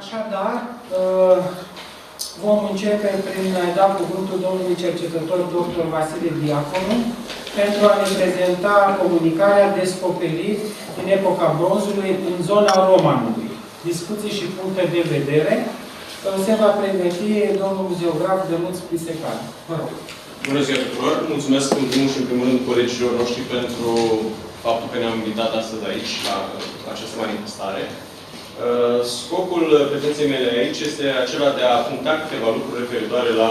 Așadar, vom începe prin a-i da cuvântul domnului cercetător dr. Vasile Diaconu pentru a ne prezenta comunicarea Descoperiri din epoca bronzului în zona Romanului. Discuții și puncte de vedere. Se va pregăti domnul muzeograf Dănuț Plisecan. Vă rog. Bună ziua tuturor! Mulțumesc în primul și în primul rând colegilor noștri pentru faptul că ne-am invitat astăzi aici, la această manifestare. Scopul prezenței mele aici este acela de a puncta câteva lucruri referitoare la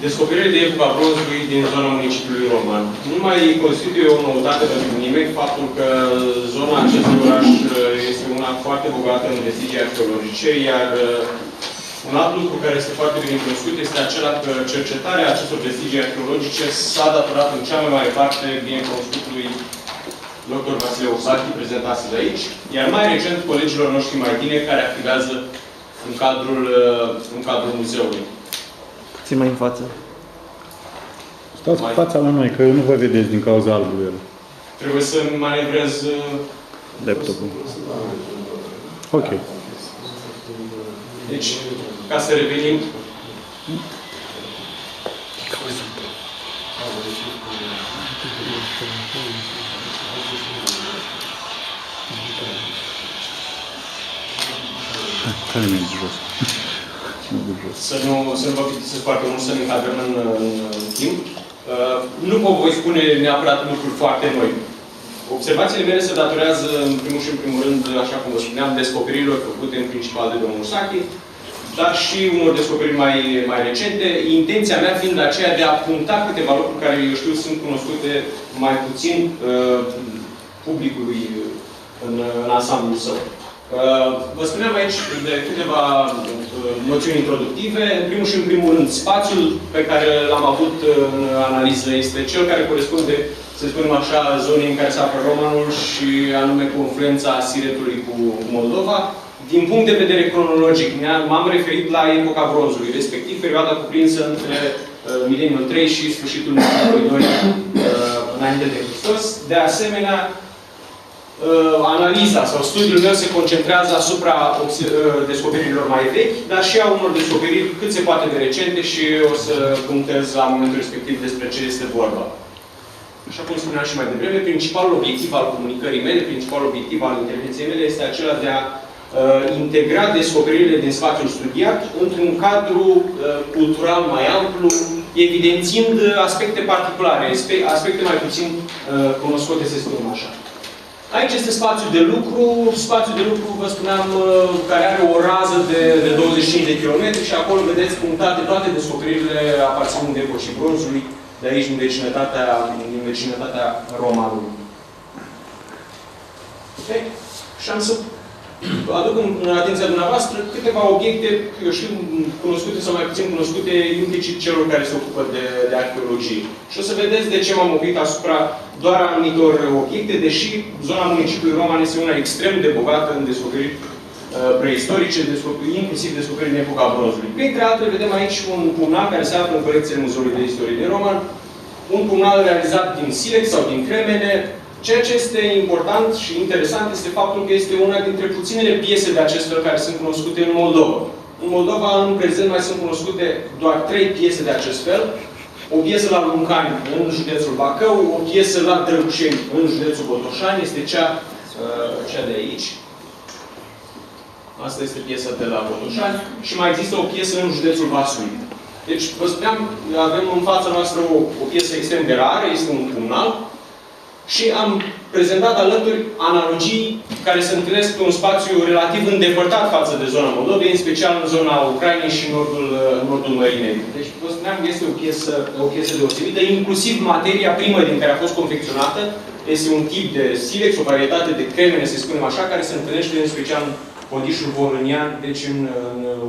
descoperirile de epoca bronzului din zona municipiului roman. Nu mai constituie o noutate pentru nimeni faptul că zona acestui oraș este una foarte bogată în vestigii arheologice, iar un alt lucru care este foarte bine cunoscut este acela că cercetarea acestor vestigii arheologice s-a datorat în cea mai mare parte bine cunoscutului dr. Vasile Osachi, prezent astăzi aici, iar mai recent colegilor noștri mai tineri care activează în cadrul muzeului. Ții mai în față. Stați cu fața la noi, că nu vă vedeți din cauza albului. Trebuie să manevrez laptopul. Ok. Deci, ca să revenim, Care mergi jos? să nu vă plictisesc foarte mult, să ne încadrăm în timp. Nu vă voi spune neapărat lucruri foarte noi. Observațiile mele se datorează, în primul și în primul rând, așa cum vă spuneam, descoperirilor făcute în principal de domnul Sachi, dar și unor descoperiri mai recente, intenția mea fiind aceea de a puncta câteva lucruri care, eu știu, sunt cunoscute mai puțin publicului în ansamblul său. Vă spuneam aici de câteva noțiuni introductive. În primul și în primul rând, spațiul pe care l-am avut în analiză este cel care corespunde, să spunem așa, zonei în care se află Romanul și anume confluența Siretului cu Moldova. Din punct de vedere cronologic, m-am referit la epoca bronzului, respectiv perioada cuprinsă între mileniul 3 și sfârșitul mileniului 2 înainte de Hristos. De asemenea, analiza sau studiul meu se concentrează asupra descoperirilor mai vechi, dar și a unor descoperiri cât se poate de recente și o să punctez la momentul respectiv despre ce este vorba. Așa cum spuneam și mai devreme, principalul obiectiv al comunicării mele, principalul obiectiv al intervenției mele este acela de a integra descoperirile din spațiul studiat într-un cadru cultural mai amplu, evidențiind aspecte particulare, aspecte mai puțin cunoscute, să spunem așa. Aici este spațiul de lucru, vă spuneam, care are o rază de 25 de km și acolo vedeți punctate toate descoperirile aparținând de epocii bronzului, de aici din vecinătatea Romanului. Okay? Și am să aduc în atenția dumneavoastră câteva obiecte, eu știu, cunoscute sau mai puțin cunoscute, implicit celor care se ocupă de arheologie. Și o să vedeți de ce m-am oprit asupra doar anumitor obiecte, deși zona municipiului Roman este una extrem de bogată în descoperiri preistorice, inclusiv descoperiri în epoca bronzului. Printre altele, vedem aici un pumnal care se află în colecția Muzeului de Istorie din Roman, un pumnal realizat din silex sau din cremene. Ceea ce este important și interesant este faptul că este una dintre puținele piese de acest fel care sunt cunoscute în Moldova. În Moldova, în prezent, mai sunt cunoscute doar 3 piese de acest fel. O piesă la Luncani, în județul Bacău, o piesă la Drăgușeni, în județul Botoșani, este cea de aici. Asta este piesa de la Botoșani. Și mai există o piesă în județul Vaslui. Deci, vă spuneam, avem în fața noastră o piesă extrem de rară, este un pumnal. Și am prezentat alături analogii care se întâlnesc pe un spațiu relativ îndepărtat față de zona Moldovei, în special în zona Ucrainei și în nordul Mării Negre. Deci, vă spuneam, este o piesă deosebită, inclusiv materia primă din care a fost confecționată este un tip de silex, o varietate de cremene, să spunem așa, care se întâlnește în special în Podișul Volănian, deci în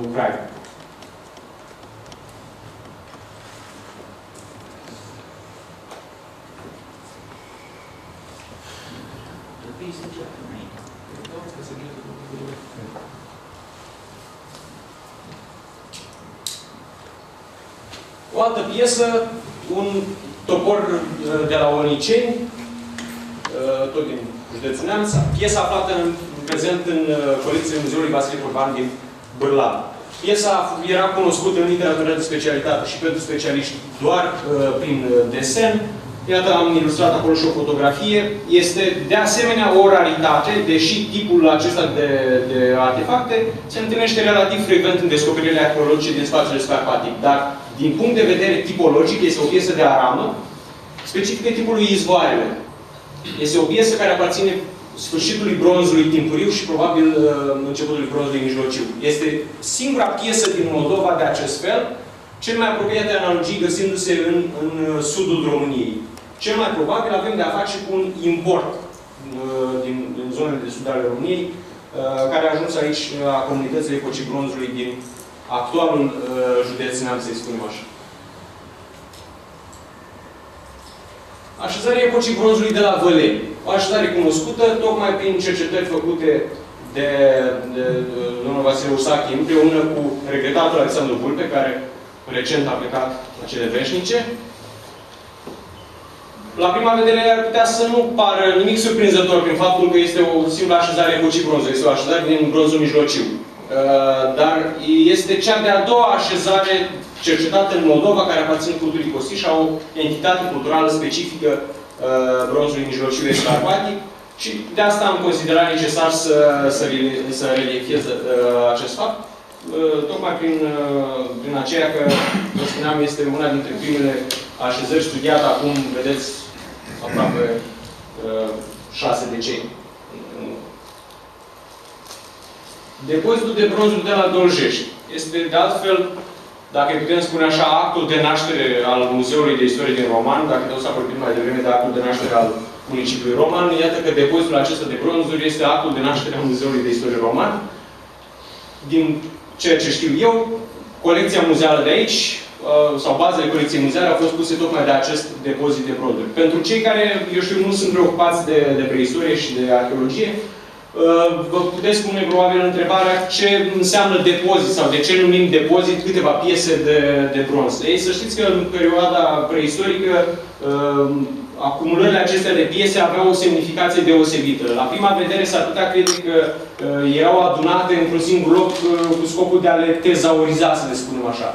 Ucraina. O altă piesă, un topor de la Oniceni, tot din județul Neamț, piesa aflată prezent în colecția Muzeului Vasile Curban din Bârlad. Piesa era cunoscută în literatură de specialitate și pentru specialiști doar prin desen. Iată, am ilustrat acolo și o fotografie. Este de asemenea o raritate, deși tipul acesta de artefacte se întâlnește relativ frecvent în descoperirile arheologice din spațiul scarpatic. Dar, din punct de vedere tipologic, este o piesă de aramă, specifică tipului izvoarele. Este o piesă care aparține sfârșitului bronzului timpuriu și probabil începutului bronzului mijlociu. Este singura piesă din Moldova de acest fel, cel mai apropiat de analogii găsindu-se în sudul României. Cel mai probabil avem de a face cu un import din zonele de sud ale României, care a ajuns aici la comunitățile epocii bronzului din actualul județ Neamț, să-i spunem așa. Așezarea epocii bronzului de la Văleni. O așezare cunoscută tocmai prin cercetări făcute de domnul Vasile Usachi împreună cu regretatul Alexandru Vulpe, care recent a plecat la cele veșnice. La prima vedere ar putea să nu pară nimic surprinzător prin faptul că este o simplă așezare epocii bronzului. Este o așezare din bronzul mijlociu. Dar este cea de-a doua așezare cercetată în Moldova, care aparține culturii Costiș, o entitate culturală specifică bronzului mijlociu escarpatic, și de asta am considerat necesar să reliefiez acest fapt. Tocmai prin aceea că, vă spuneam, este una dintre primele așezări studiate acum, vedeți, aproape 6 decenii. Depozitul de bronzuri de la Doljești este, de altfel, dacă putem spune așa, actul de naștere al Muzeului de Istorie din Roman, dacă tot s-a vorbit mai devreme de actul de naștere al municipiului Roman, iată că depozitul acesta de bronzuri este actul de naștere al Muzeului de Istorie Roman. Din ceea ce știu eu, colecția muzeală de aici, sau bazele colecției muzeale, au fost puse tocmai de acest depozit de bronzuri. Pentru cei care, eu știu, nu sunt preocupați de preistorie și de arheologie, vă puteți spune probabil întrebarea ce înseamnă depozit sau de ce numim depozit câteva piese de bronz. Ei, să știți că în perioada preistorică acumulările acestea de piese aveau o semnificație deosebită. La prima vedere s-ar putea crede că erau adunate într-un singur loc cu scopul de a le tezauriza, să le spunem așa.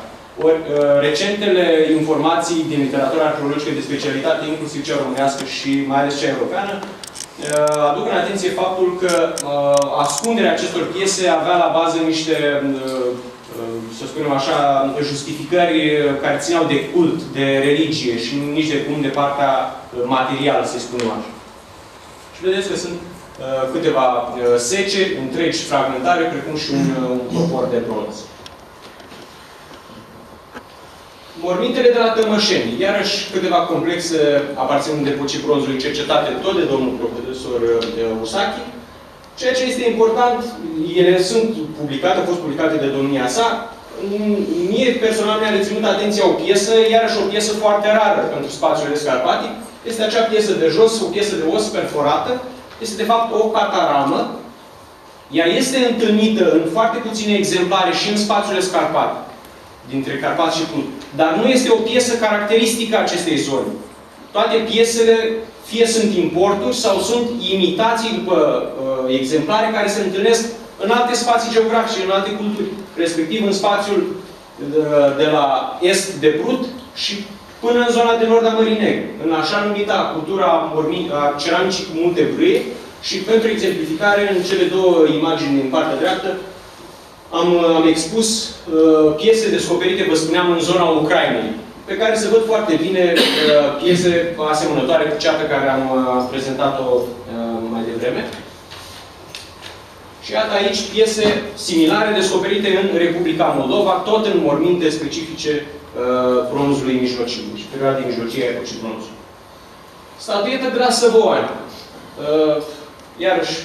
Ori, recentele informații din literatura arheologică de specialitate, inclusiv cea românească și mai ales cea europeană, aduc în atenție faptul că ascunderea acestor piese avea la bază niște, să spunem așa, justificări care țineau de cult, de religie și nici de cum de partea materială, să spunem așa. Și vedeți că sunt câteva sece, întregi fragmentare, precum și un topor de bronz. Mormintele de la Tămășeni, iarăși câteva complexe aparținând de epocii bronzului cercetate tot de domnul profesor Usachi. Ceea ce este important, ele sunt publicate, au fost publicate de domnia sa. Mie personal mi-a reținut atenția o piesă, iarăși o piesă foarte rară pentru spațiul escarpatic. Este acea piesă de jos, o piesă de os perforată. Este de fapt o cataramă. Ea este întâlnită în foarte puține exemplare și în spațiul escarpatic, dintre Carpați și Prut. Dar nu este o piesă caracteristică a acestei zone. Toate piesele fie sunt importuri sau sunt imitații după exemplare care se întâlnesc în alte spații geografice, în alte culturi. Respectiv în spațiul de la est de Prut și până în zona de nord a Mării Negre. În așa numita cultura a ceramicii cu multe vâie. Și pentru exemplificare, în cele două imagini din partea dreaptă, am expus piese descoperite, vă spuneam, în zona Ucrainei, pe care se văd foarte bine piese asemănătoare cu cea pe care am prezentat-o mai devreme. Și iată aici piese similare descoperite în Republica Moldova, tot în morminte specifice bronzului mijlociu, și perioadei mijlocie a epocii bronzului. Statuietă de la Săboani. Iarăși,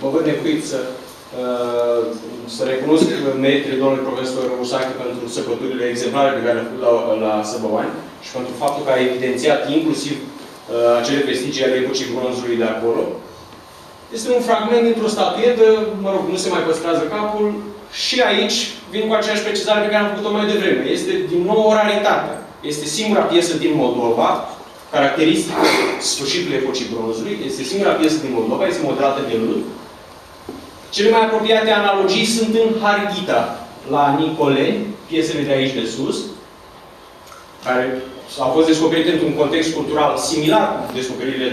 mă văd nevoit să recunosc meritele domnului profesor Usachi pentru săpăturile exemplare pe care le-a făcut la Săboani și pentru faptul că a evidențiat inclusiv acele vestigii ale epocii bronzului de acolo. Este un fragment dintr-o statuetă, mă rog, nu se mai păstrează capul, și aici vin cu aceeași precizare pe care am făcut-o mai devreme. Este din nou o raritate. Este singura piesă din Moldova, caracteristică sfârșitul epocii bronzului, este singura piesă din Moldova, este modelată de lut. Cele mai apropiate analogii sunt în Harghita, la Nicoleni, piesele de aici de sus, care au fost descoperite într-un context cultural similar cu descoperirile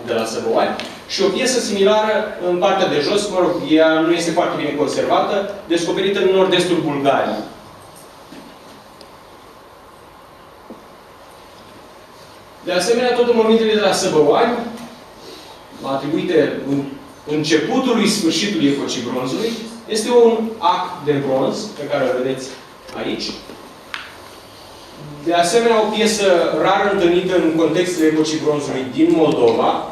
de la Săbăoani, și o piesă similară în partea de jos, mă rog, ea nu este foarte bine conservată, descoperită în nord-estul Bulgariei. De asemenea, tot în momentele de la Săbăoani, atribuite începutului sfârșitului epocii bronzului, este un ac de bronz, pe care îl vedeți aici. De asemenea, o piesă rar întâlnită în contextul epocii bronzului din Moldova.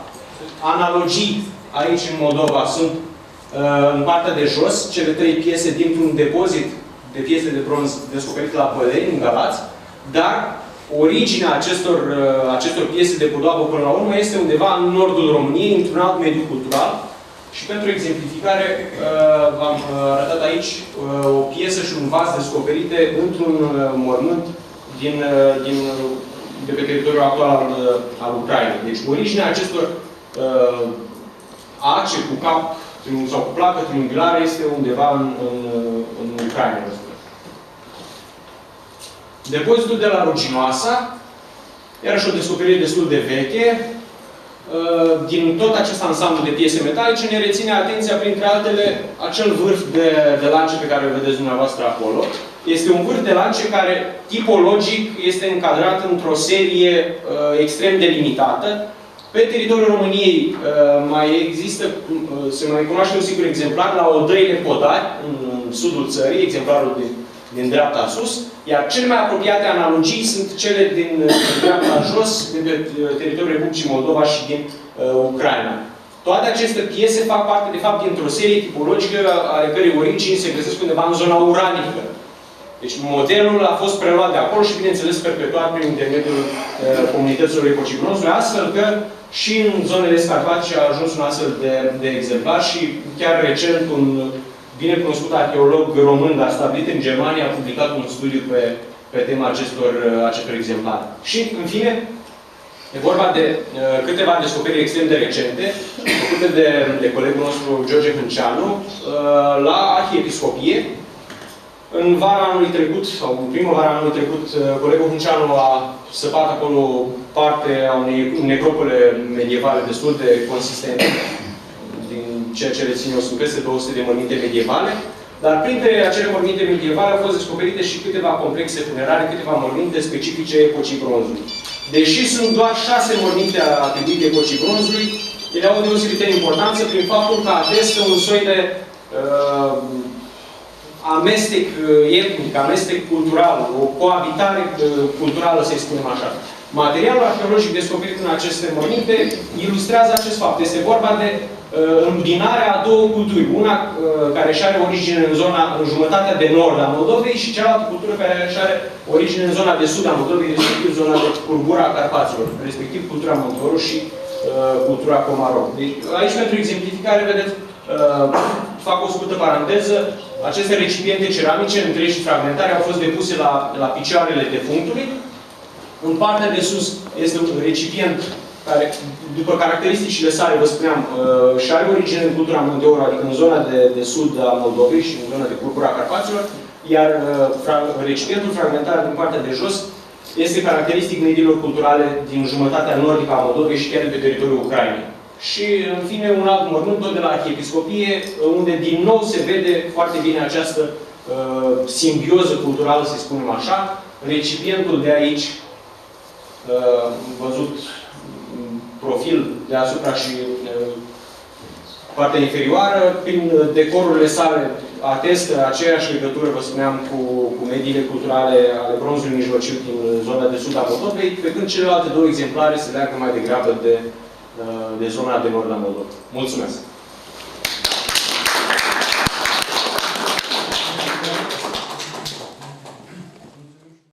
Analogii aici în Moldova sunt în partea de jos, cele 3 piese dintr-un depozit de piese de bronz descoperit la Băleni, în Galați, dar originea acestor piese de podoabă până la urmă este undeva în nordul României, într-un alt mediu cultural. Și pentru exemplificare, v-am arătat aici o piesă și un vas descoperite într-un mormânt de pe teritoriul actual al Ucrainei. Deci, originea acestor ace cu cap sau cu placă triunghilară este undeva în Ucraina. Depozitul de la Ruginoasa, iarăși o descoperire destul de veche. Din tot acest ansamblu de piese metalice ne reține atenția, printre altele, acel vârf de lance pe care îl vedeți dumneavoastră acolo. Este un vârf de lance care, tipologic, este încadrat într-o serie extrem de limitată. Pe teritoriul României se mai cunoaște un singur exemplar la Odăile Podari, în sudul țării, exemplarul din dreapta sus, iar cele mai apropiate analogii sunt cele din dreapta jos, de pe teritoriul Republicii Moldova și din Ucraina. Toate aceste piese fac parte, de fapt, dintr-o serie tipologică ale cărei origini se găsesc undeva în zona uralică. Deci modelul a fost preluat de acolo și, bineînțeles, perpetuat prin intermediul comunităților epocii bronzului, astfel că și în zonele scarpatice a ajuns un astfel de exemplar și chiar recent un bine cunoscut arheolog român, dar stabilit în Germania, a publicat un studiu pe tema acestor exemplare. Și, în fine, e vorba de câteva descoperiri extrem de recente, făcute de colegul nostru George Hânceanu, la Arhiepiscopie. În vara anului trecut, sau în primăvara anului trecut, colegul Hânceanu a săpat acolo parte a unei necropole medievale destul de consistente. Din ceea ce rețin eu, sunt peste 200 de morminte medievale, dar printre acele morminte medievale au fost descoperite și câteva complexe funerare, câteva morminte specifice epocii bronzului. Deși sunt doar 6 morminte atribuite epocii bronzului, ele au o deosebită importanță prin faptul că atestă un soi de amestec etnic, amestec cultural, o coabitare culturală, să-i spunem așa. Materialul arheologic descoperit în aceste morminte ilustrează acest fapt. Este vorba de îmbinarea a două culturi. Una care își are origine în jumătatea de nord a Moldovei și cealaltă cultură care își are origine în zona de sud a Moldovei, respectiv zona de Curbura Carpaților, respectiv cultura Montoru și cultura Comarov. Deci, aici, pentru exemplificare, vedeți, fac o scurtă paranteză, aceste recipiente ceramice, întregi și fragmentare, au fost depuse la picioarele defunctului. În partea de sus este un recipient care, după caracteristicile sale, vă spuneam, și are origine în cultura Monteoru, adică în zona de sud a Moldovei și în zona de Curbura Carpaților, iar recipientul fragmentar din partea de jos este caracteristic mediilor culturale din jumătatea nordică a Moldovei și chiar de pe teritoriul Ucrainei. Și, în fine, un alt mormânt, tot de la Arhiepiscopie, unde din nou se vede foarte bine această simbioză culturală, să spunem așa. Recipientul de aici, văzut profil deasupra și partea inferioară, prin decorurile sale, atestă aceeași legătură, vă spuneam, cu mediile culturale ale bronzului mijlociu din zona de sud a Moldovei, pe când celelalte două exemplare se leagă mai degrabă de zona de nord a Moldovei. Mulțumesc!